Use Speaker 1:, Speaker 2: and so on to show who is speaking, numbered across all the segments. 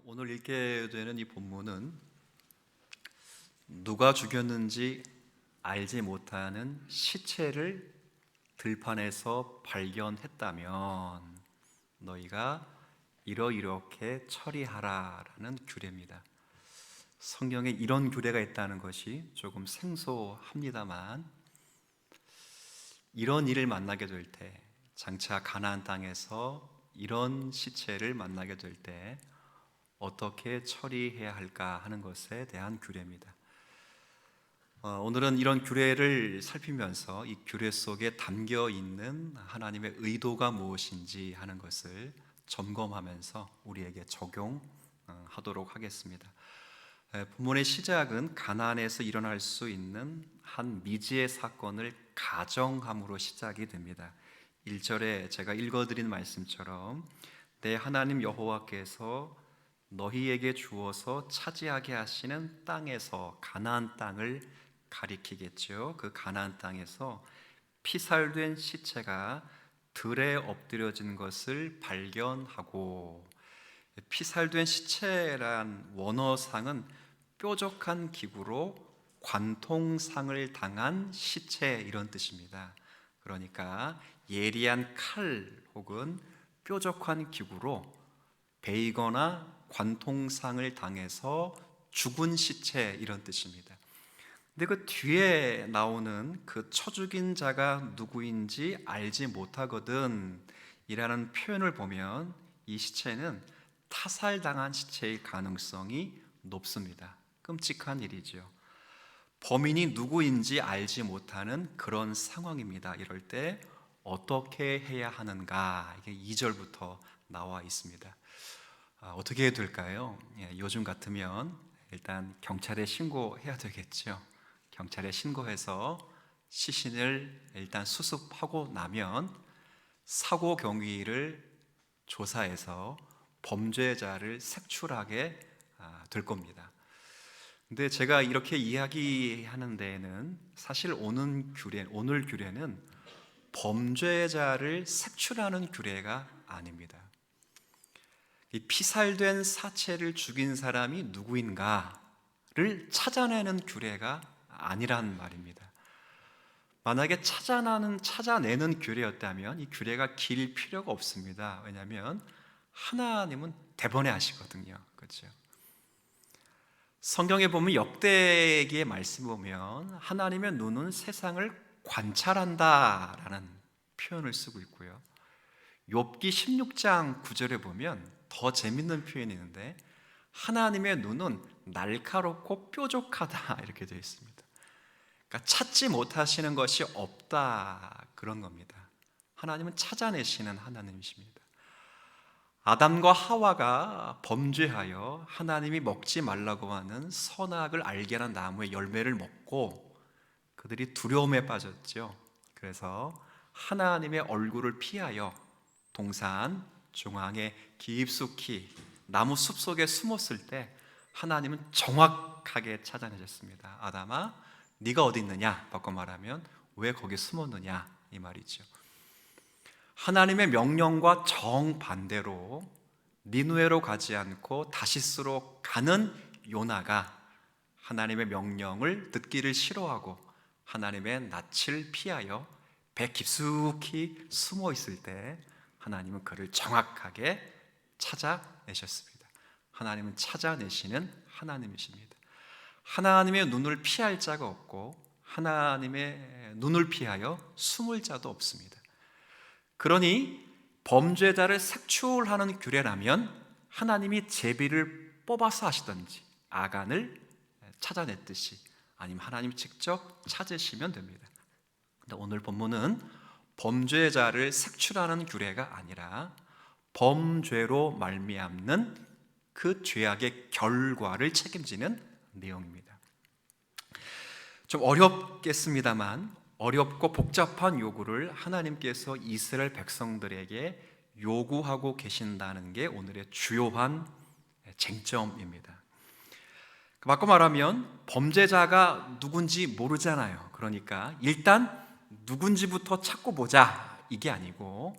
Speaker 1: 오늘 읽게 되는 이 본문은 누가 죽였는지 알지 못하는 시체를 들판에서 발견했다면 너희가 이렇게 처리하라라는 규례입니다. 성경에 이런 규례가 있다는 것이 조금 생소합니다만, 이런 일을 만나게 될 때, 장차 가나안 땅에서 이런 시체를 만나게 될 때 어떻게 처리해야 할까 하는 것에 대한 규례입니다. 오늘은 이런 규례를 살피면서 이 규례 속에 담겨 있는 하나님의 의도가 무엇인지 하는 것을 점검하면서 우리에게 적용하도록 하겠습니다. 본문의 시작은 가나안에서 일어날 수 있는 한 미지의 사건을 가정함으로 시작이 됩니다. 1절에 제가 읽어드린 말씀처럼 내 하나님 여호와께서 너희에게 주어서 차지하게 하시는 땅에서, 가나안 땅을 가리키겠죠. 그 가나안 땅에서 피살된 시체가 들에 엎드려진 것을 발견하고, 피살된 시체란 원어상은 뾰족한 기구로 관통상을 당한 시체, 이런 뜻입니다. 그러니까 예리한 칼 혹은 뾰족한 기구로 베이거나 관통상을 당해서 죽은 시체, 이런 뜻입니다. 근데 그 뒤에 나오는 그 쳐 죽인 자가 누구인지 알지 못하거든 이라는 표현을 보면 이 시체는 타살당한 시체일 가능성이 높습니다. 끔찍한 일이죠. 범인이 누구인지 알지 못하는 그런 상황입니다. 이럴 때 어떻게 해야 하는가, 이게 2절부터 나와 있습니다. 어떻게 해야 될까요? 요즘 같으면 일단 경찰에 신고해야 되겠죠. 경찰에 신고해서 시신을 일단 수습하고 나면 사고 경위를 조사해서 범죄자를 색출하게 될 겁니다. 근데 제가 이렇게 이야기하는 데에는 사실 오늘 규례는 범죄자를 색출하는 규례가 아닙니다. 이 피살된 사체를 죽인 사람이 누구인가를 찾아내는 규례가 아니란 말입니다. 만약에 찾아내는 규례였다면 이 규례가 길 필요가 없습니다. 왜냐하면 하나님은 대번에 하시거든요. 그렇죠? 성경에 보면 역대기의 말씀 보면 하나님의 눈은 세상을 관찰한다라는 표현을 쓰고 있고요. 욥기 16장 9절에 보면 더 재밌는 표현이 있는데 하나님의 눈은 날카롭고 뾰족하다, 이렇게 되어 있습니다. 그러니까 찾지 못하시는 것이 없다, 그런 겁니다. 하나님은 찾아내시는 하나님이십니다. 아담과 하와가 범죄하여 하나님이 먹지 말라고 하는 선악을 알게 하는 나무의 열매를 먹고 그들이 두려움에 빠졌죠. 그래서 하나님의 얼굴을 피하여 동산 중앙에 깊숙이 나무 숲속에 숨었을 때 하나님은 정확하게 찾아내셨습니다. 아담아, 네가 어디 있느냐? 바꿔 말하면 왜 거기 숨었느냐, 이 말이죠. 하나님의 명령과 정반대로 니느웨로 가지 않고 다시스로 가는 요나가 하나님의 명령을 듣기를 싫어하고 하나님의 낯을 피하여 배 깊숙이 숨어 있을 때 하나님은 그를 정확하게 찾아내셨습니다. 하나님은 찾아내시는 하나님이십니다. 하나님의 눈을 피할 자가 없고 하나님의 눈을 피하여 숨을 자도 없습니다. 그러니 범죄자를 색출하는 규례라면 하나님이 제비를 뽑아서 하시든지 아간을 찾아냈듯이 아니면 하나님이 직접 찾으시면 됩니다. 근데 오늘 본문은 범죄자를 색출하는 규례가 아니라 범죄로 말미암는 그 죄악의 결과를 책임지는 내용입니다. 좀 어렵겠습니다만 어렵고 복잡한 요구를 하나님께서 이스라엘 백성들에게 요구하고 계신다는 게 오늘의 주요한 쟁점입니다. 바꿔 말하면 범죄자가 누군지 모르잖아요. 그러니까 일단 누군지부터 찾고 보자, 이게 아니고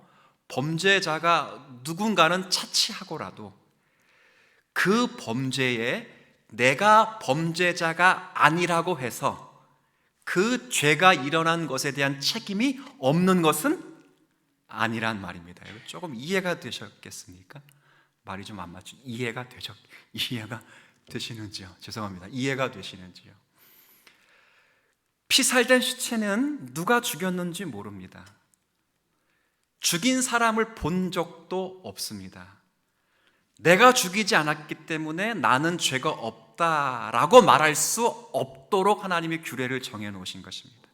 Speaker 1: 범죄자가 누군가는 차치하고라도 그 범죄에 내가 범죄자가 아니라고 해서 그 죄가 일어난 것에 대한 책임이 없는 것은 아니란 말입니다. 조금 이해가 되셨겠습니까? 말이 좀 안 맞죠? 이해가 되시는지요? 죄송합니다. 이해가 되시는지요? 피살된 시체는 누가 죽였는지 모릅니다. 죽인 사람을 본 적도 없습니다. 내가 죽이지 않았기 때문에 나는 죄가 없다라고 말할 수 없도록 하나님이 규례를 정해 놓으신 것입니다.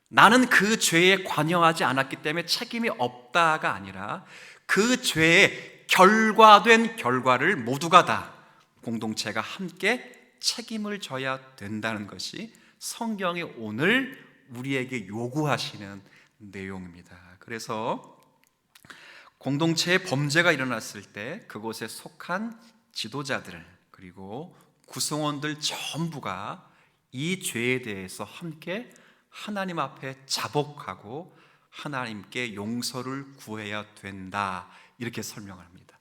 Speaker 1: 나는 그 죄에 관여하지 않았기 때문에 책임이 없다가 아니라 그 죄의 결과된 결과를 모두가 다 공동체가 함께 책임을 져야 된다는 것이 성경이 오늘 우리에게 요구하시는 내용입니다. 그래서 공동체에 범죄가 일어났을 때 그곳에 속한 지도자들 그리고 구성원들 전부가 이 죄에 대해서 함께 하나님 앞에 자복하고 하나님께 용서를 구해야 된다, 이렇게 설명을 합니다.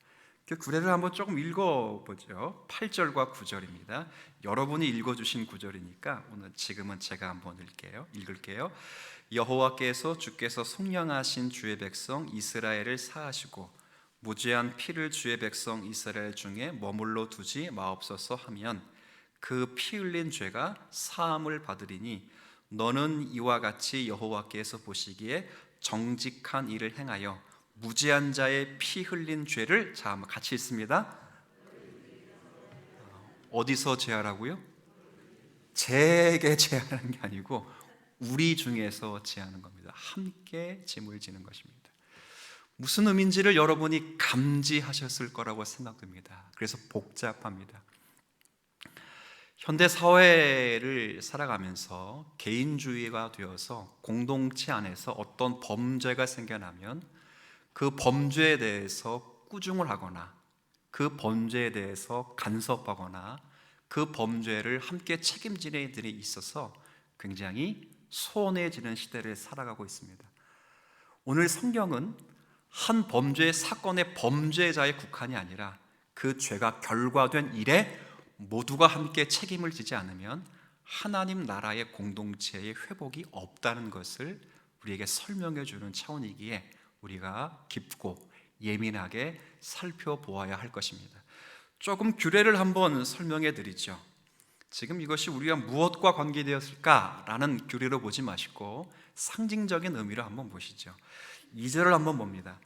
Speaker 1: 그 구절을 한번 조금 읽어보죠. 8절과 9절입니다. 여러분이 읽어주신 구절이니까 지금은 제가 한번 읽을게요. 여호와께서 주께서 속량하신 주의 백성 이스라엘을 사하시고 무죄한 피를 주의 백성 이스라엘 중에 머물러 두지 마옵소서 하면 그 피 흘린 죄가 사함을 받으리니 너는 이와 같이 여호와께서 보시기에 정직한 일을 행하여 무죄한 자의 피 흘린 죄를, 자 같이 읽습니다. 어디서 제하라고요? 제게 제하는 게 아니고 우리 중에서 제하는 겁니다. 함께 짐을 지는 것입니다. 무슨 의미인지를 여러분이 감지하셨을 거라고 생각됩니다. 그래서 복잡합니다. 현대 사회를 살아가면서 개인주의가 되어서 공동체 안에서 어떤 범죄가 생겨나면 그 범죄에 대해서 꾸중을 하거나 그 범죄에 대해서 간섭하거나 그 범죄를 함께 책임지는 이들이 있어서 굉장히 소원해지는 시대를 살아가고 있습니다. 오늘 성경은 한 범죄 사건의 범죄자의 국한이 아니라 그 죄가 결과된 일에 모두가 함께 책임을 지지 않으면 하나님 나라의 공동체의 회복이 없다는 것을 우리에게 설명해 주는 차원이기에 우리가 깊고 예민하게 살펴보아야 할 것입니다. 조금 규례를 한번 설명해 드리죠. 지금 이것이 우리가 무엇과 관계되었을까라는 규례로 보지 마시고 상징적인 의미로 한번 보시죠. 2절을 한번 봅니다.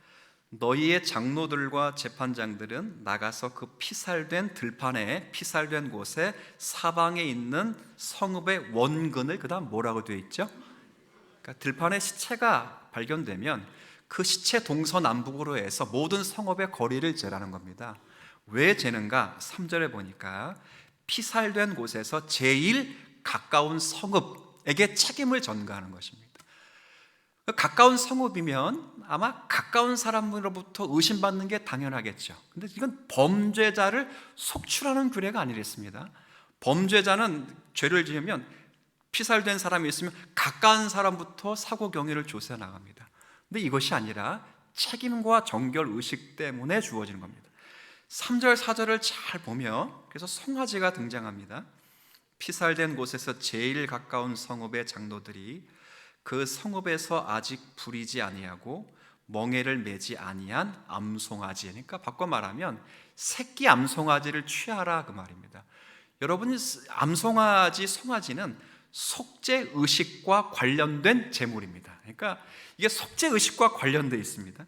Speaker 1: 너희의 장로들과 재판장들은 나가서 그 피살된 들판에 피살된 곳에 사방에 있는 성읍의 원근을, 그 다음 뭐라고 되어 있죠? 그러니까 들판에 시체가 발견되면 그 시체 동서남북으로 해서 모든 성읍의 거리를 재라는 겁니다. 왜 재는가? 3절에 보니까 피살된 곳에서 제일 가까운 성읍에게 책임을 전가하는 것입니다. 가까운 성읍이면 아마 가까운 사람으로부터 의심받는 게 당연하겠죠. 근데 이건 범죄자를 속출하는 규례가 아니랬습니다. 범죄자는 죄를 지으면 피살된 사람이 있으면 가까운 사람부터 사고 경위를 조사해 나갑니다. 근데 이것이 아니라 책임과 정결 의식 때문에 주어지는 겁니다. 3절 4절을 잘 보면 그래서 송아지가 등장합니다. 피살된 곳에서 제일 가까운 성읍의 장로들이 그 성읍에서 아직 부리지 아니하고 멍에를 매지 아니한 암송아지, 그러니까 바꿔 말하면 새끼 암송아지를 취하라, 그 말입니다. 여러분, 암송아지, 송아지는 속죄 의식과 관련된 제물입니다. 그러니까 이게 속죄 의식과 관련되어 있습니다.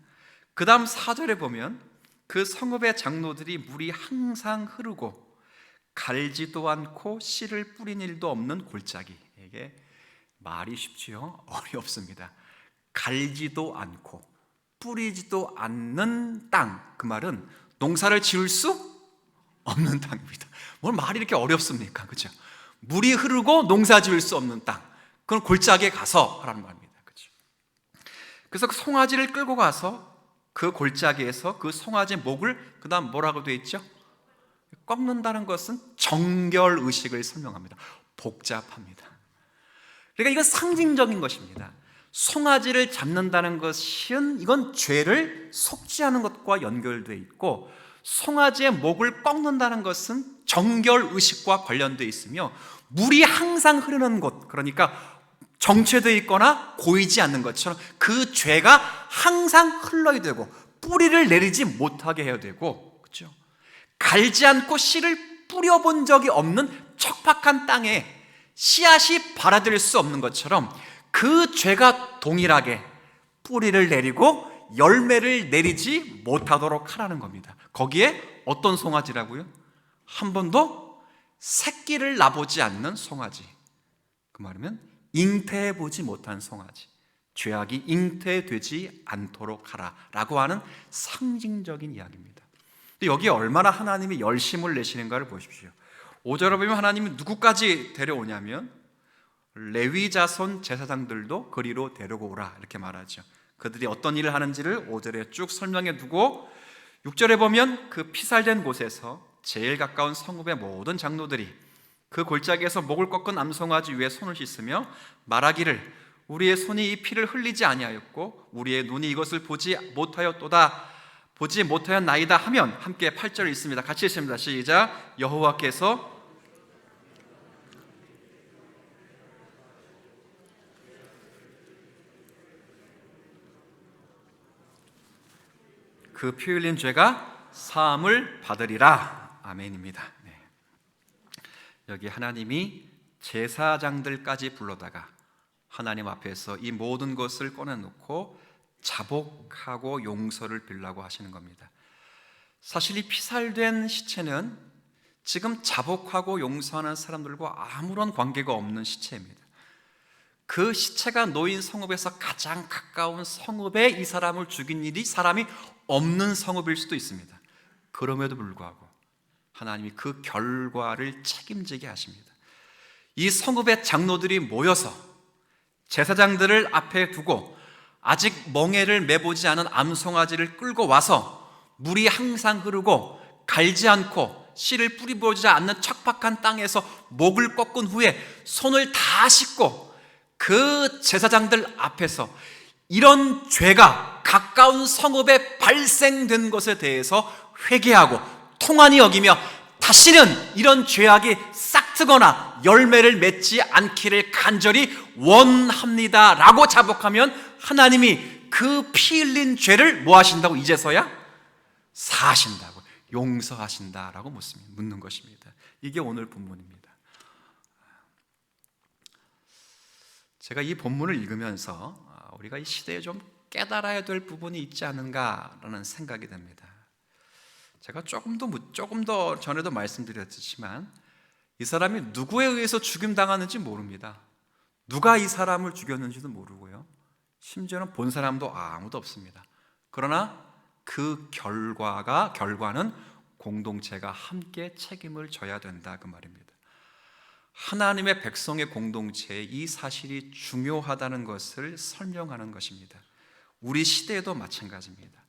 Speaker 1: 그 다음 4절에 보면 그 성읍의 장로들이 물이 항상 흐르고 갈지도 않고 씨를 뿌린 일도 없는 골짜기, 이게 말이 쉽지요? 어렵습니다. 갈지도 않고 뿌리지도 않는 땅, 그 말은 농사를 지을 수 없는 땅입니다. 뭘 말이 이렇게 어렵습니까? 그렇죠? 물이 흐르고 농사 지을 수 없는 땅, 그건 골짜기에 가서 하라는 말입니다. 그렇죠? 그래서 그 송아지를 끌고 가서 그 골짜기에서 그 송아지 목을 그 다음 뭐라고 되어 있죠? 꺾는다는 것은 정결 의식을 설명합니다. 복잡합니다. 그러니까 이건 상징적인 것입니다. 송아지를 잡는다는 것은 이건 죄를 속죄하는 것과 연결되어 있고, 송아지의 목을 꺾는다는 것은 정결의식과 관련되어 있으며 물이 항상 흐르는 곳, 그러니까 정체되어 있거나 고이지 않는 것처럼 그 죄가 항상 흘러야 되고 뿌리를 내리지 못하게 해야 되고, 그렇죠? 갈지 않고 씨를 뿌려본 적이 없는 척박한 땅에 씨앗이 발아들 수 없는 것처럼 그 죄가 동일하게 뿌리를 내리고 열매를 내리지 못하도록 하라는 겁니다. 거기에 어떤 송아지라고요? 한 번도 새끼를 낳아보지 않는 송아지, 그 말이면 잉태해보지 못한 송아지, 죄악이 잉태되지 않도록 하라라고 하는 상징적인 이야기입니다. 여기에 얼마나 하나님이 열심을 내시는가를 보십시오. 5절에 보면 하나님이 누구까지 데려오냐면 레위 자손 제사장들도 그리로 데려오라 이렇게 말하죠. 그들이 어떤 일을 하는지를 5절에 쭉 설명해 두고 6절에 보면 그 피살된 곳에서 제일 가까운 성읍의 모든 장로들이 그 골짜기에서 목을 꺾은 암송아지 위에 손을 씻으며 말하기를 우리의 손이 이 피를 흘리지 아니하였고 우리의 눈이 이것을 보지 못하였나이다 하면, 함께 8절 읽습니다. 같이 읽습니다. 시작. 여호와께서 그 피 흘린 죄가 사함을 받으리라. 아멘입니다. 네. 여기 하나님이 제사장들까지 불러다가 하나님 앞에서 이 모든 것을 꺼내놓고 자복하고 용서를 빌라고 하시는 겁니다. 사실 이 피살된 시체는 지금 자복하고 용서하는 사람들과 아무런 관계가 없는 시체입니다. 그 시체가 놓인 성읍에서 가장 가까운 성읍에 이 사람을 죽인 일이 사람이 없는 성읍일 수도 있습니다. 그럼에도 불구하고 하나님이 그 결과를 책임지게 하십니다. 이 성읍의 장로들이 모여서 제사장들을 앞에 두고 아직 멍에를 매보지 않은 암송아지를 끌고 와서 물이 항상 흐르고 갈지 않고 씨를 뿌리보지 않는 척박한 땅에서 목을 꺾은 후에 손을 다 씻고 그 제사장들 앞에서 이런 죄가 가까운 성읍에 발생된 것에 대해서 회개하고 통안히 여기며 다시는 이런 죄악이 싹트거나 열매를 맺지 않기를 간절히 원합니다 라고 자복하면 하나님이 그 피 흘린 죄를 뭐 하신다고? 이제서야 사하신다고, 용서하신다라고 묻는 것입니다. 이게 오늘 본문입니다. 제가 이 본문을 읽으면서 우리가 이 시대에 좀 깨달아야 될 부분이 있지 않은가라는 생각이 듭니다. 제가 조금 더 전에도 말씀드렸지만 이 사람이 누구에 의해서 죽임당하는지 모릅니다. 누가 이 사람을 죽였는지도 모르고요, 심지어는 본 사람도 아무도 없습니다. 그러나 그 결과는 공동체가 함께 책임을 져야 된다, 그 말입니다. 하나님의 백성의 공동체에 이 사실이 중요하다는 것을 설명하는 것입니다. 우리 시대에도 마찬가지입니다.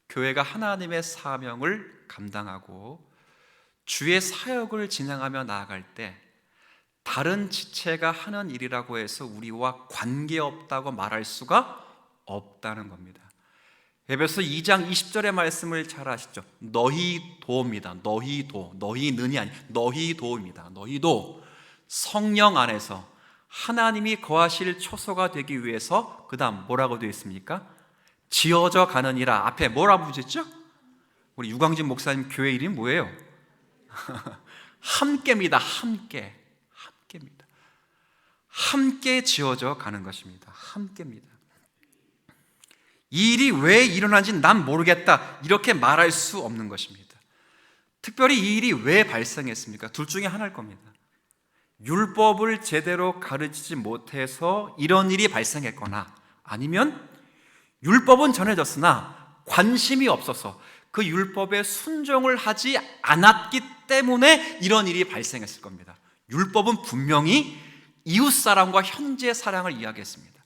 Speaker 1: 교회가 하나님의 사명을 감당하고 주의 사역을 진행하며 나아갈 때 다른 지체가 하는 일이라고 해서 우리와 관계없다고 말할 수가 없다는 겁니다. 에베소 2장 20절의 말씀을 잘 아시죠? 너희도입니다. 너희느니 아니 너희도입니다. 너희도 성령 안에서 하나님이 거하실 초소가 되기 위해서 그 다음 뭐라고 되어 있습니까? 지어져 가느니라. 앞에 뭐라고 붙였죠? 우리 유광진 목사님 교회 이름이 뭐예요? 함께입니다. 함께입니다. 함께 지어져 가는 것입니다. 함께입니다. 이 일이 왜 일어난지 난 모르겠다 이렇게 말할 수 없는 것입니다. 특별히 이 일이 왜 발생했습니까? 둘 중에 하나일 겁니다. 율법을 제대로 가르치지 못해서 이런 일이 발생했거나, 아니면 율법은 전해졌으나 관심이 없어서 그 율법에 순종을 하지 않았기 때문에 이런 일이 발생했을 겁니다. 율법은 분명히 이웃사랑과 형제 사랑을 이야기했습니다.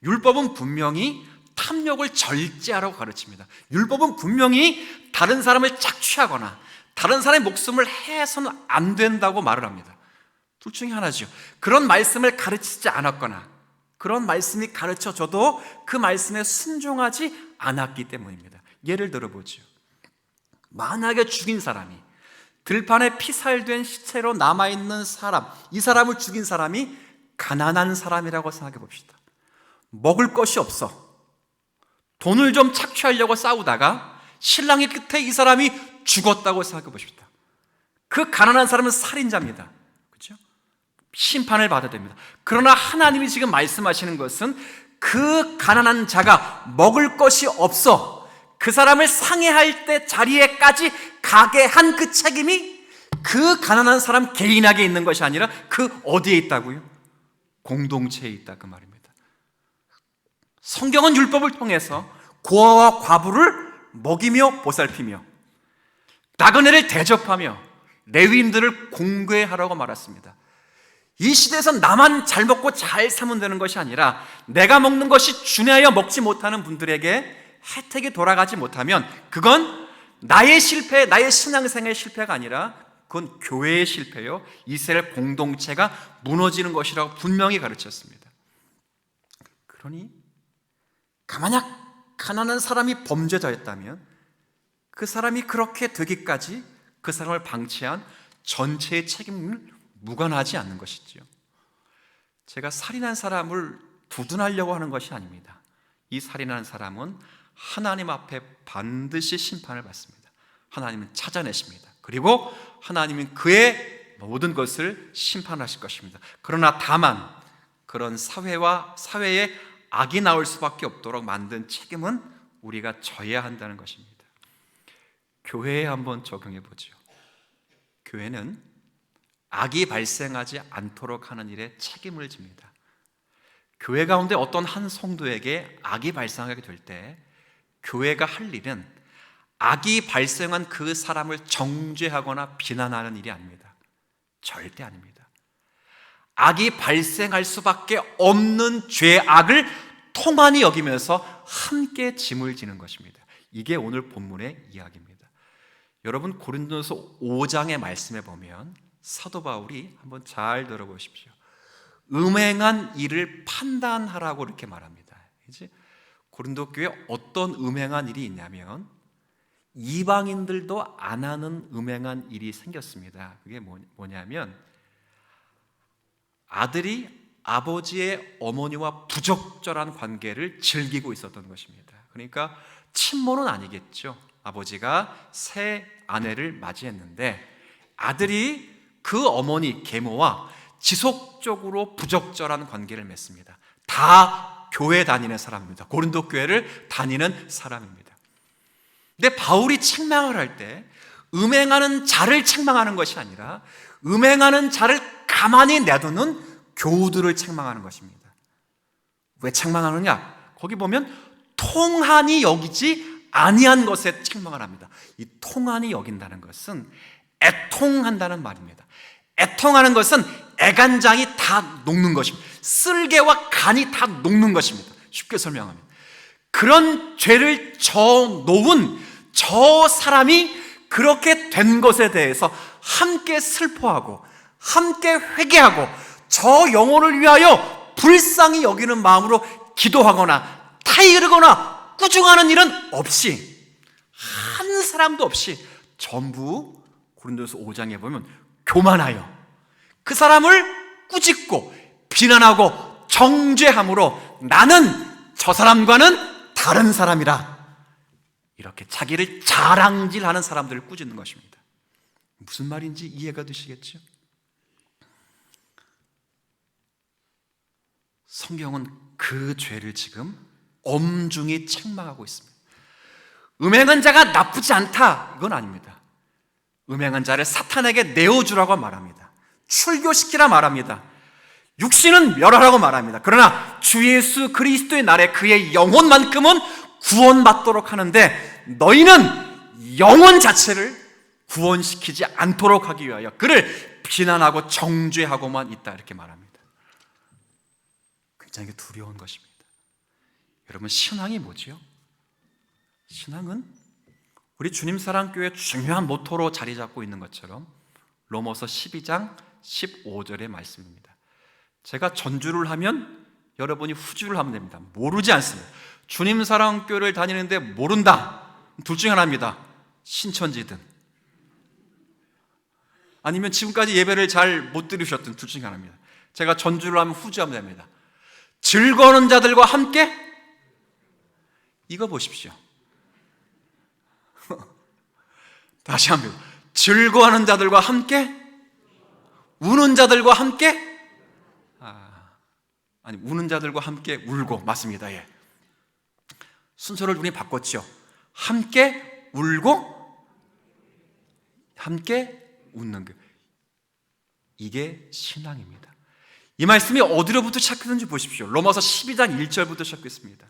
Speaker 1: 율법은 분명히 탐욕을 절제하라고 가르칩니다. 율법은 분명히 다른 사람을 착취하거나 다른 사람의 목숨을 해서는 안 된다고 말을 합니다. 둘 중에 하나죠. 그런 말씀을 가르치지 않았거나 그런 말씀이 가르쳐져도 그 말씀에 순종하지 않았기 때문입니다. 예를 들어보죠. 만약에 죽인 사람이, 들판에 피살된 시체로 남아있는 사람, 이 사람을 죽인 사람이 가난한 사람이라고 생각해 봅시다. 먹을 것이 없어. 돈을 좀 착취하려고 싸우다가 신랑의 끝에 이 사람이 죽었다고 생각해 보십시다. 그 가난한 사람은 살인자입니다. 그렇죠? 심판을 받아야 됩니다. 그러나 하나님이 지금 말씀하시는 것은 그 가난한 자가 먹을 것이 없어 그 사람을 상해할 때 자리에까지 가게 한 그 책임이 그 가난한 사람 개인에게 있는 것이 아니라 그 어디에 있다고요? 공동체에 있다, 그 말입니다. 성경은 율법을 통해서 고아와 과부를 먹이며 보살피며 나그네를 대접하며 레위인들을 공궤하라고 말했습니다. 이 시대에서 나만 잘 먹고 잘 살면 되는 것이 아니라 내가 먹는 것이 준하여 먹지 못하는 분들에게 혜택이 돌아가지 못하면 그건 나의 실패, 나의 신앙생의 실패가 아니라 그건 교회의 실패요, 이스라엘 공동체가 무너지는 것이라고 분명히 가르쳤습니다. 그러니 만약 가난한 사람이 범죄자였다면 그 사람이 그렇게 되기까지 그 사람을 방치한 전체의 책임을 무관하지 않는 것이지요. 제가 살인한 사람을 두둔하려고 하는 것이 아닙니다. 이 살인한 사람은 하나님 앞에 반드시 심판을 받습니다. 하나님은 찾아내십니다. 그리고 하나님은 그의 모든 것을 심판하실 것입니다. 그러나 다만 그런 사회에 악이 나올 수밖에 없도록 만든 책임은 우리가 져야 한다는 것입니다. 교회에 한번 적용해 보죠. 교회는 악이 발생하지 않도록 하는 일에 책임을 집니다. 교회 가운데 어떤 한 성도에게 악이 발생하게 될 때 교회가 할 일은 악이 발생한 그 사람을 정죄하거나 비난하는 일이 아닙니다. 절대 아닙니다. 악이 발생할 수밖에 없는 죄악을 통한히 여기면서 함께 짐을 지는 것입니다. 이게 오늘 본문의 이야기입니다. 여러분, 고린도서 5장의 말씀에 보면 사도 바울이 한번 잘 들어보십시오. 음행한 일을 판단하라고 이렇게 말합니다. 이제 고린도 교회에 어떤 음행한 일이 있냐면 이방인들도 안 하는 음행한 일이 생겼습니다. 그게 뭐냐면 아들이 아버지의 어머니와 부적절한 관계를 즐기고 있었던 것입니다. 그러니까 친모는 아니겠죠. 아버지가 새 아내를 맞이했는데 아들이 그 어머니 계모와 지속적으로 부적절한 관계를 맺습니다. 다 교회 다니는 사람입니다. 고린도 교회를 다니는 사람입니다. 근데 바울이 책망을 할 때 음행하는 자를 책망하는 것이 아니라 음행하는 자를 가만히 내두는 교우들을 책망하는 것입니다. 왜 책망하느냐? 거기 보면 통한히 여기지 아니한 것에 책망을 합니다. 이 통한히 여긴다는 것은 애통한다는 말입니다. 애통하는 것은 애간장이 다 녹는 것입니다. 쓸개와 간이 다 녹는 것입니다. 쉽게 설명하면 그런 죄를 져놓은 저 사람이 그렇게 된 것에 대해서 함께 슬퍼하고 함께 회개하고 저 영혼을 위하여 불쌍히 여기는 마음으로 기도하거나 타이르거나 꾸중하는 일은 없이, 한 사람도 없이 전부 고린도서 5장에 보면 교만하여 그 사람을 꾸짖고 비난하고 정죄함으로 나는 저 사람과는 다른 사람이라, 이렇게 자기를 자랑질하는 사람들을 꾸짖는 것입니다. 무슨 말인지 이해가 되시겠죠? 성경은 그 죄를 지금 엄중히 책망하고 있습니다. 음행한 자가 나쁘지 않다, 이건 아닙니다. 음행한 자를 사탄에게 내어주라고 말합니다. 출교시키라 말합니다. 육신은 멸하라고 말합니다. 그러나 주 예수 그리스도의 날에 그의 영혼만큼은 구원받도록 하는데 너희는 영혼 자체를 구원시키지 않도록 하기 위하여 그를 비난하고 정죄하고만 있다, 이렇게 말합니다. 굉장히 두려운 것입니다. 여러분, 신앙이 뭐지요? 신앙은 우리 주님 사랑교회 중요한 모토로 자리 잡고 있는 것처럼 로마서 12장 15절의 말씀입니다. 제가 전주를 하면 여러분이 후주를 하면 됩니다. 모르지 않습니다. 주님 사랑교회를 다니는데 모른다, 둘 중에 하나입니다. 신천지든 아니면 지금까지 예배를 잘 못 들으셨든 둘 중에 하나입니다. 제가 전주를 하면 후주하면 됩니다. 즐거워하는 자들과 함께, 이거 보십시오. 다시 한번, 즐거워하는 자들과 함께, 우는 자들과 함께, 아니 우는 자들과 함께 울고, 맞습니다. 예. 순서를 우리 바꿨죠. 함께 울고 함께 웃는 것, 이게 신앙입니다. 이 말씀이 어디로부터 시작했는지 보십시오. 로마서 12장 1절부터 시작했습니다.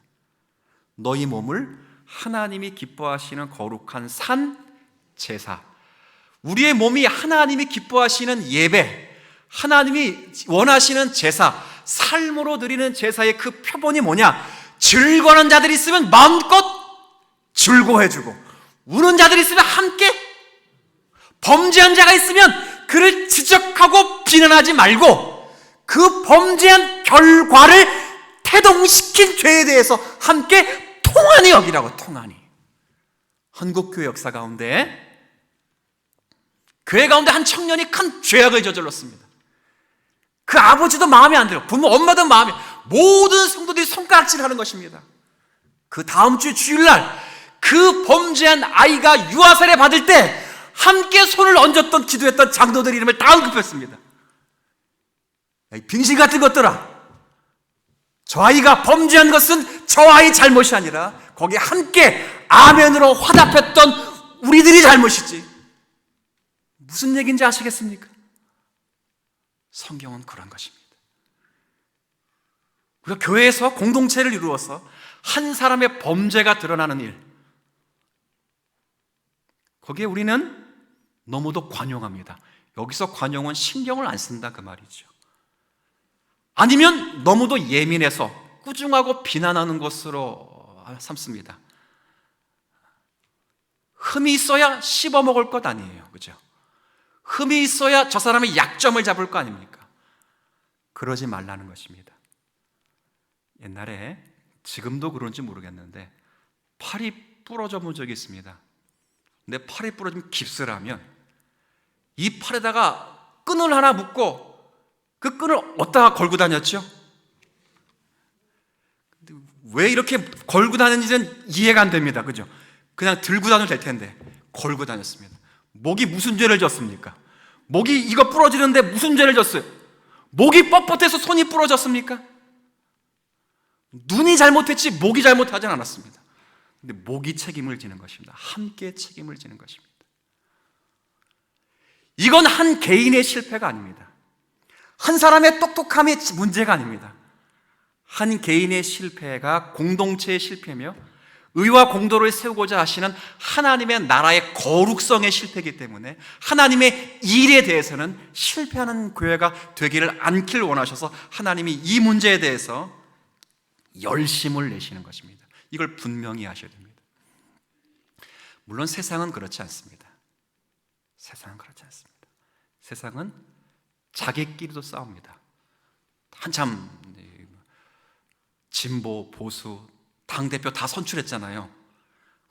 Speaker 1: 너희 몸을 하나님이 기뻐하시는 거룩한 산 제사, 우리의 몸이 하나님이 기뻐하시는 예배, 하나님이 원하시는 제사, 삶으로 드리는 제사의 그 표본이 뭐냐? 즐거워하는 자들이 있으면 마음껏 즐거워해주고, 우는 자들이 있으면 함께, 범죄한 자가 있으면 그를 지적하고 비난하지 말고 그 범죄한 결과를 태동시킨 죄에 대해서 함께 통안히 여기라고. 통안히. 한국교회 역사 가운데, 교회 가운데 한 청년이 큰 죄악을 저질렀습니다. 그 아버지도 마음에 안 들어, 부모 엄마도 마음에, 모든 성도들이 손가락질하는 것입니다. 그 다음 주 주일날 그 범죄한 아이가 유아세례 받을 때 함께 손을 얹었던, 기도했던 장로들 이름을 다 언급했습니다. 야, 이 빙신 같은 것들아, 저 아이가 범죄한 것은 저 아이 잘못이 아니라 거기에 함께 아멘으로 화답했던 우리들이 잘못이지. 무슨 얘기인지 아시겠습니까? 성경은 그런 것입니다. 우리가 교회에서 공동체를 이루어서 한 사람의 범죄가 드러나는 일, 거기에 우리는 너무도 관용합니다. 여기서 관용은 신경을 안 쓴다 그 말이죠. 아니면 너무도 예민해서 꾸중하고 비난하는 것으로 삼습니다. 흠이 있어야 씹어먹을 것 아니에요, 그죠? 흠이 있어야 저 사람의 약점을 잡을 거 아닙니까? 그러지 말라는 것입니다. 옛날에, 지금도 그런지 모르겠는데 팔이 부러져 본 적이 있습니다. 근데 팔이 부러지면 깁스를 하면 이 팔에다가 끈을 하나 묶고 그 끈을 어디다가 걸고 다녔죠? 왜 이렇게 걸고 다녔는지는 이해가 안 됩니다. 그죠? 그냥 들고 다녀도 될 텐데 걸고 다녔습니다. 목이 무슨 죄를 졌습니까? 목이 이거 부러지는데 무슨 죄를 졌어요? 목이 뻣뻣해서 손이 부러졌습니까? 눈이 잘못했지 목이 잘못하진 않았습니다. 근데 목이 책임을 지는 것입니다. 함께 책임을 지는 것입니다. 이건 한 개인의 실패가 아닙니다. 한 사람의 똑똑함이 문제가 아닙니다. 한 개인의 실패가 공동체의 실패며 의와 공도를 세우고자 하시는 하나님의 나라의 거룩성의 실패이기 때문에 하나님의 일에 대해서는 실패하는 교회가 되기를 않길 원하셔서 하나님이 이 문제에 대해서 열심을 내시는 것입니다. 이걸 분명히 하셔야 됩니다. 물론 세상은 그렇지 않습니다. 세상은 그렇지 않습니다. 세상은 자기끼리도 싸웁니다. 한참 진보, 보수, 당대표 다 선출했잖아요.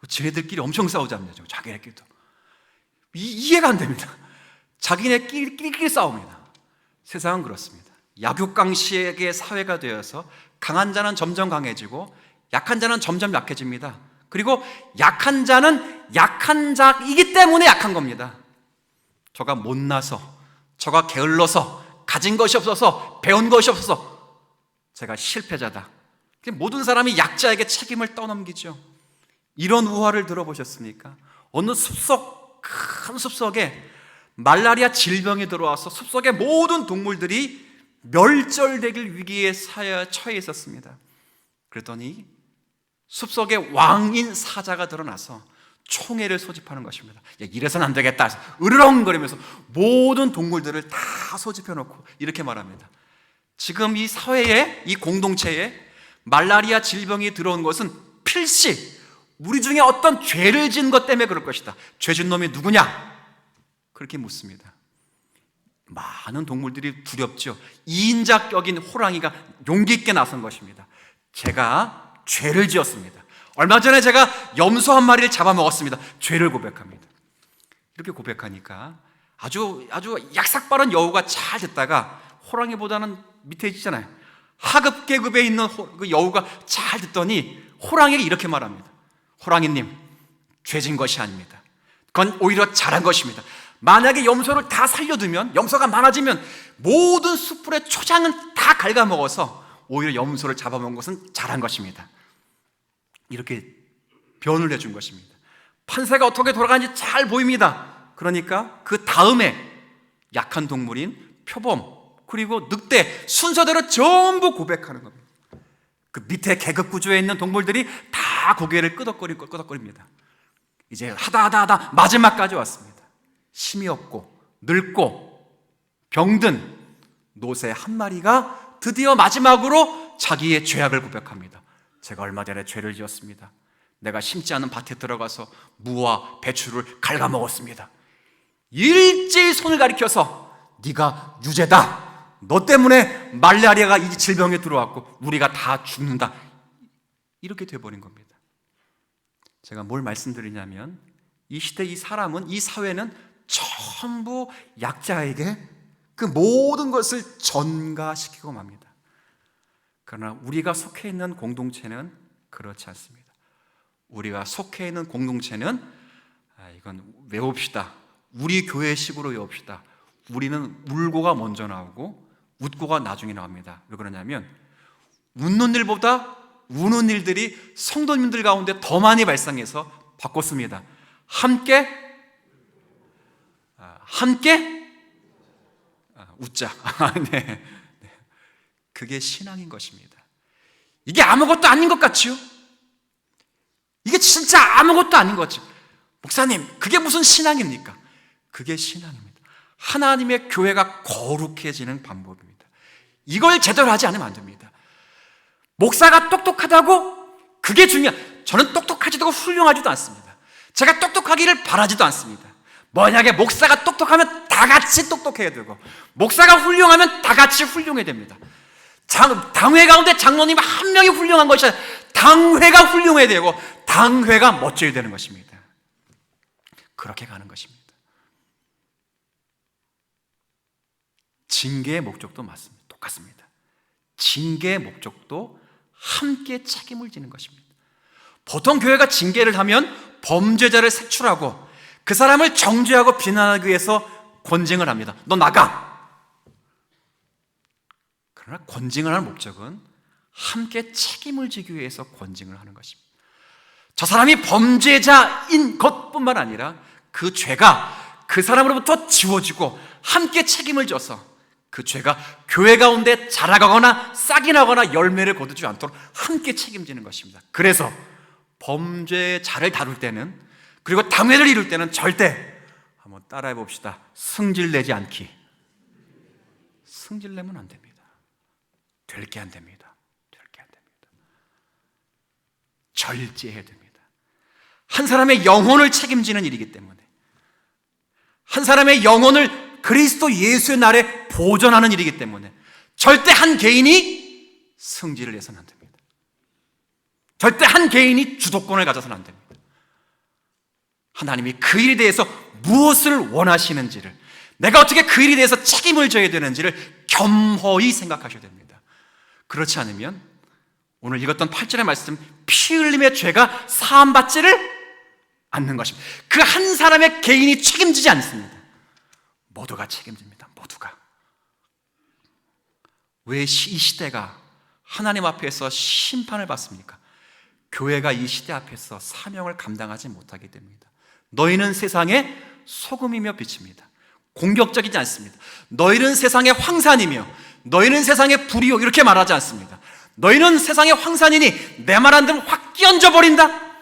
Speaker 1: 지네들끼리 엄청 싸우지 않냐죠. 자기네끼리도. 이해가 안 됩니다. 자기네끼리 싸웁니다. 세상은 그렇습니다. 약육강식의 사회가 되어서 강한 자는 점점 강해지고 약한 자는 점점 약해집니다. 그리고 약한 자는 약한 자이기 때문에 약한 겁니다. 저가 못나서, 저가 게을러서, 가진 것이 없어서, 배운 것이 없어서 제가 실패자다. 모든 사람이 약자에게 책임을 떠넘기죠. 이런 우화를 들어보셨습니까? 어느 숲속, 큰 숲속에 말라리아 질병이 들어와서 숲속의 모든 동물들이 멸절되길 위기에 처해 있었습니다. 그랬더니 숲속에 왕인 사자가 드러나서 총애를 소집하는 것입니다. 야, 이래서는 안 되겠다. 으르렁거리면서 모든 동물들을 다 소집해놓고 이렇게 말합니다. 지금 이 사회에, 이 공동체에 말라리아 질병이 들어온 것은 필시 우리 중에 어떤 죄를 지은 것 때문에 그럴 것이다. 죄 진 놈이 누구냐? 그렇게 묻습니다. 많은 동물들이 두렵죠. 이인자격인 호랑이가 용기 있게 나선 것입니다. 제가 죄를 지었습니다. 얼마 전에 제가 염소 한 마리를 잡아먹었습니다. 죄를 고백합니다. 이렇게 고백하니까 아주 약삭빠른 여우가 잘 듣다가, 호랑이보다는 밑에 있잖아요, 하급 계급에 있는 그 여우가 잘 듣더니 호랑이에게 이렇게 말합니다. 호랑이님, 죄진 것이 아닙니다. 그건 오히려 잘한 것입니다. 만약에 염소를 다 살려두면, 염소가 많아지면 모든 숯불의 초장은 다 갉아먹어서 오히려 염소를 잡아먹은 것은 잘한 것입니다. 이렇게 변을 해준 것입니다. 판세가 어떻게 돌아가는지 잘 보입니다. 그러니까 그 다음에 약한 동물인 표범, 그리고 늑대, 순서대로 전부 고백하는 겁니다. 그 밑에 계급 구조에 있는 동물들이 다 고개를 끄덕거립니다. 이제 하다 마지막까지 왔습니다. 힘이 없고 늙고 병든 노새 한 마리가 드디어 마지막으로 자기의 죄악을 고백합니다. 제가 얼마 전에 죄를 지었습니다. 내가 심지 않은 밭에 들어가서 무와 배추를 갉아먹었습니다. 일제히 손을 가리켜서 네가 유죄다, 너 때문에 말라리아가 이 질병에 들어왔고 우리가 다 죽는다, 이렇게 돼버린 겁니다. 제가 뭘 말씀드리냐면, 이 시대 이 사람은, 이 사회는 전부 약자에게 그 모든 것을 전가시키고 맙니다. 그러나 우리가 속해 있는 공동체는 그렇지 않습니다. 우리가 속해 있는 공동체는 이건 외웁시다, 우리 교회식으로 외웁시다. 우리는 울고가 먼저 나오고 웃고가 나중에 나옵니다. 왜 그러냐면, 웃는 일보다 우는 일들이 성도님들 가운데 더 많이 발생해서 바꿨습니다. 함께 웃자. 네. 그게 신앙인 것입니다. 이게 아무것도 아닌 것 같지요? 이게 진짜 아무것도 아닌 거죠. 목사님, 그게 무슨 신앙입니까? 그게 신앙입니다. 하나님의 교회가 거룩해지는 방법입니다. 이걸 제대로 하지 않으면 안 됩니다. 목사가 똑똑하다고 그게 저는 똑똑하지도 훌륭하지도 않습니다. 제가 똑똑하기를 바라지도 않습니다. 만약에 목사가 똑똑하면 다 같이 똑똑해야 되고, 목사가 훌륭하면 다 같이 훌륭해야 됩니다. 당회 가운데 장로님 한 명이 훌륭한 것이 아니라 당회가 훌륭해야 되고 당회가 멋져야 되는 것입니다. 그렇게 가는 것입니다. 징계의 목적도 맞습니다. 똑같습니다. 징계의 목적도 함께 책임을 지는 것입니다. 보통 교회가 징계를 하면 범죄자를 색출하고 그 사람을 정죄하고 비난하기 위해서 권징을 합니다. 너 나가! 그러나 권징을 하는 목적은 함께 책임을 지기 위해서 권징을 하는 것입니다. 저 사람이 범죄자인 것뿐만 아니라 그 죄가 그 사람으로부터 지워지고 함께 책임을 져서 그 죄가 교회 가운데 자라가거나 싹이 나거나 열매를 거두지 않도록 함께 책임지는 것입니다. 그래서 범죄자를 다룰 때는, 그리고 당회를 이룰 때는 절대, 한번 따라해 봅시다, 승질내지 않기. 승질내면 안 됩니다. 될 게 안 됩니다. 절제해야 됩니다. 한 사람의 영혼을 책임지는 일이기 때문에, 한 사람의 영혼을 그리스도 예수의 날에 보존하는 일이기 때문에 절대 한 개인이 승질을 내서는 안 됩니다. 절대 한 개인이 주도권을 가져서는 안 됩니다. 하나님이 그 일에 대해서 무엇을 원하시는지를, 내가 어떻게 그 일에 대해서 책임을 져야 되는지를 겸허히 생각하셔야 됩니다. 그렇지 않으면 오늘 읽었던 8절의 말씀, 피 흘림의 죄가 사함받지를 않는 것입니다. 그 한 사람의 개인이 책임지지 않습니다. 모두가 책임집니다. 모두가. 왜 이 시대가 하나님 앞에서 심판을 받습니까? 교회가 이 시대 앞에서 사명을 감당하지 못하기 때문입니다. 너희는 세상의 소금이며 빛입니다. 공격적이지 않습니다. 너희는 세상의 황산이며 너희는 세상의 불이요, 이렇게 말하지 않습니다. 너희는 세상의 황산이니 내 말 안 들으면 확 끼얹어 버린다.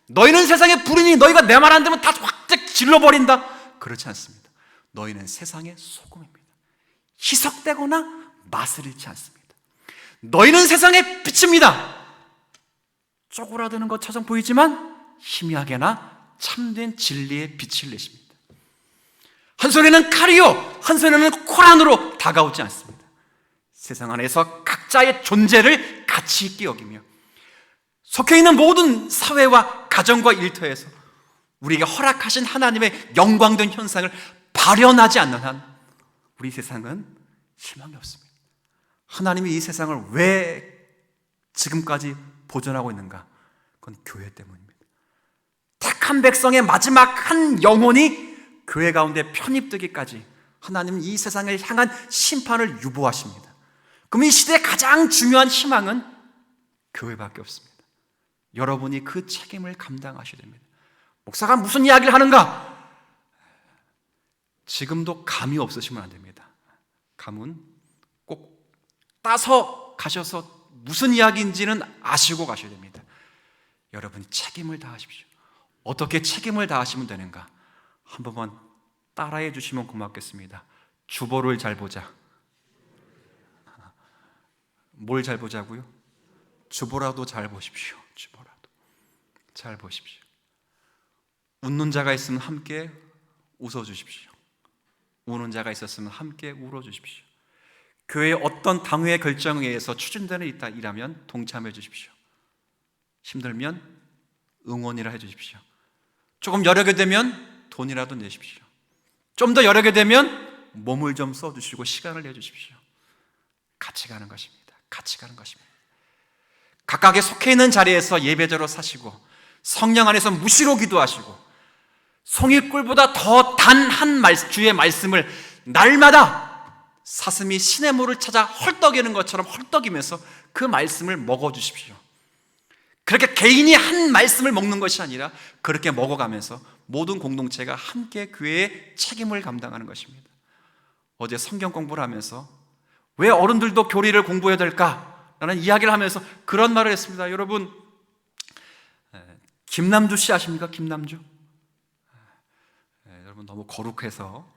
Speaker 1: 너희는 세상의 불이니 너희가 내 말 안 들으면 다 확 질러버린다. 그렇지 않습니다. 너희는 세상의 소금입니다. 희석되거나 맛을 잃지 않습니다. 너희는 세상의 빛입니다. 쪼그라드는 것처럼 보이지만 희미하게나 참된 진리의 빛을 내십니다. 한 손에는 칼이요, 한 손에는 코란으로 다가오지 않습니다. 세상 안에서 각자의 존재를 가치 있게 여기며 속해 있는 모든 사회와 가정과 일터에서 우리에게 허락하신 하나님의 영광된 현상을 발현하지 않는 한 우리 세상은 희망이 없습니다. 하나님이 이 세상을 왜 지금까지 보존하고 있는가? 그건 교회 때문입니다. 택한 백성의 마지막 한 영혼이 교회 가운데 편입되기까지 하나님은 이 세상을 향한 심판을 유보하십니다. 그럼 이 시대의 가장 중요한 희망은 교회밖에 없습니다. 여러분이 그 책임을 감당하셔야 됩니다. 목사가 무슨 이야기를 하는가? 지금도 감이 없으시면 안 됩니다. 감은 꼭 따서 가셔서 무슨 이야기인지는 아시고 가셔야 됩니다. 여러분 책임을 다하십시오. 어떻게 책임을 다하시면 되는가? 한 번만 따라해 주시면 고맙겠습니다. 주보를 잘 보자. 뭘 잘 보자고요? 주보라도 잘 보십시오. 주보라도 잘 보십시오. 웃는 자가 있으면 함께 웃어주십시오. 우는 자가 있었으면 함께 울어주십시오. 교회의 어떤 당회의 결정에 의해서 추진되는 일이라면 동참해 주십시오. 힘들면 응원이라 해주십시오. 조금 여력이 되면 돈이라도 내십시오. 좀 더 여력이 되면 몸을 좀 써주시고 시간을 내주십시오. 같이 가는 것입니다. 같이 가는 것입니다. 각각의 속해 있는 자리에서 예배자로 사시고 성령 안에서 무시로 기도하시고 송이꿀보다 더 단 한 주의 말씀을 날마다 사슴이 시냇물을 찾아 헐떡이는 것처럼 헐떡이면서 그 말씀을 먹어주십시오. 그렇게 개인이 한 말씀을 먹는 것이 아니라 그렇게 먹어가면서 모든 공동체가 함께 교회의 책임을 감당하는 것입니다. 어제 성경 공부를 하면서 왜 어른들도 교리를 공부해야 될까라는 이야기를 하면서 그런 말을 했습니다. 여러분, 김남주 씨 아십니까? 김남주? 여러분 너무 거룩해서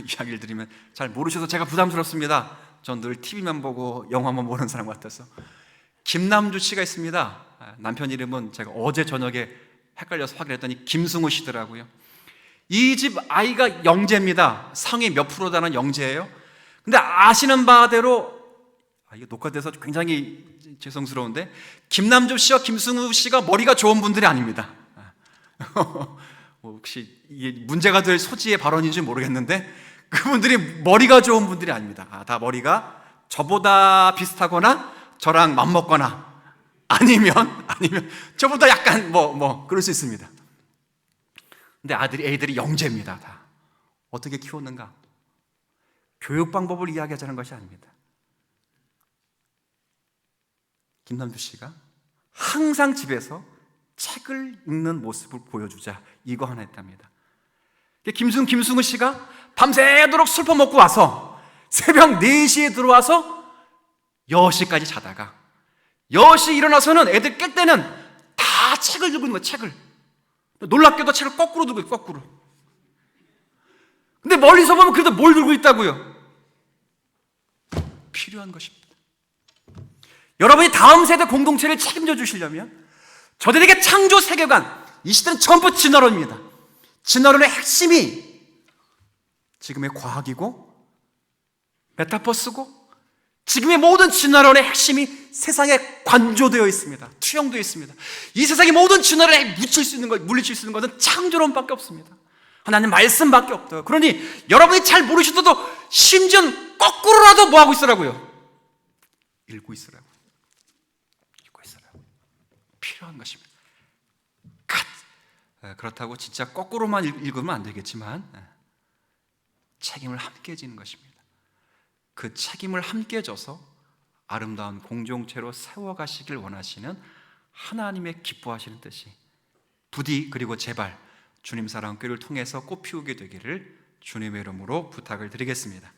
Speaker 1: 이야기를 드리면 잘 모르셔서 제가 부담스럽습니다. 전 늘 TV만 보고 영화만 보는 사람 같아서. 김남주 씨가 있습니다. 남편 이름은 제가 어제 저녁에 헷갈려서 확인했더니 김승우 씨더라고요. 이 집 아이가 영재입니다. 상위 몇 프로다는 영재예요. 근데 아시는 바대로 이게 녹화돼서 굉장히 죄송스러운데 김남주 씨와 김승우 씨가 머리가 좋은 분들이 아닙니다. 혹시 이게 문제가 될 소지의 발언인지 모르겠는데 그분들이 머리가 좋은 분들이 아닙니다. 다 머리가 저보다 비슷하거나 저랑 맞먹거나 아니면 저보다 약간 그럴 수 있습니다. 근데 애들이 영재입니다. 다 어떻게 키웠는가? 교육 방법을 이야기하자는 것이 아닙니다. 김남주 씨가 항상 집에서 책을 읽는 모습을 보여주자, 이거 하나 했답니다. 김승우 씨가 밤새도록 술 퍼먹고 와서 새벽 4시에 들어와서 10시까지 자다가 10시 일어나서는 애들 깰 때는 다 책을 들고 있는 거예요. 책을. 놀랍게도 책을 거꾸로 들고 있어요. 거꾸로. 근데 멀리서 보면 그래도 뭘 들고 있다고요? 필요한 것입니다. 여러분이 다음 세대 공동체를 책임져 주시려면 저들에게 창조 세계관, 이 시대는 전부 진화론입니다. 진화론의 핵심이 지금의 과학이고 메타버스고 지금의 모든 진화론의 핵심이 세상에 관조되어 있습니다. 투영되어 있습니다. 이 세상의 모든 진화론에 물리칠 수 있는 것은 창조론밖에 없습니다. 하나님 말씀밖에 없다. 그러니 여러분이 잘 모르셔도 심지어 거꾸로라도 뭐하고 있으라고요? 읽고 있으라고요. 필요한 것입니다. 그렇다고 진짜 거꾸로만 읽으면 안 되겠지만 책임을 함께 지는 것입니다. 그 책임을 함께 져서 아름다운 공동체로 세워가시길 원하시는 하나님의 기뻐하시는 뜻이 부디 그리고 제발 주님 사랑교회를 통해서 꽃피우게 되기를 주님의 이름으로 부탁을 드리겠습니다.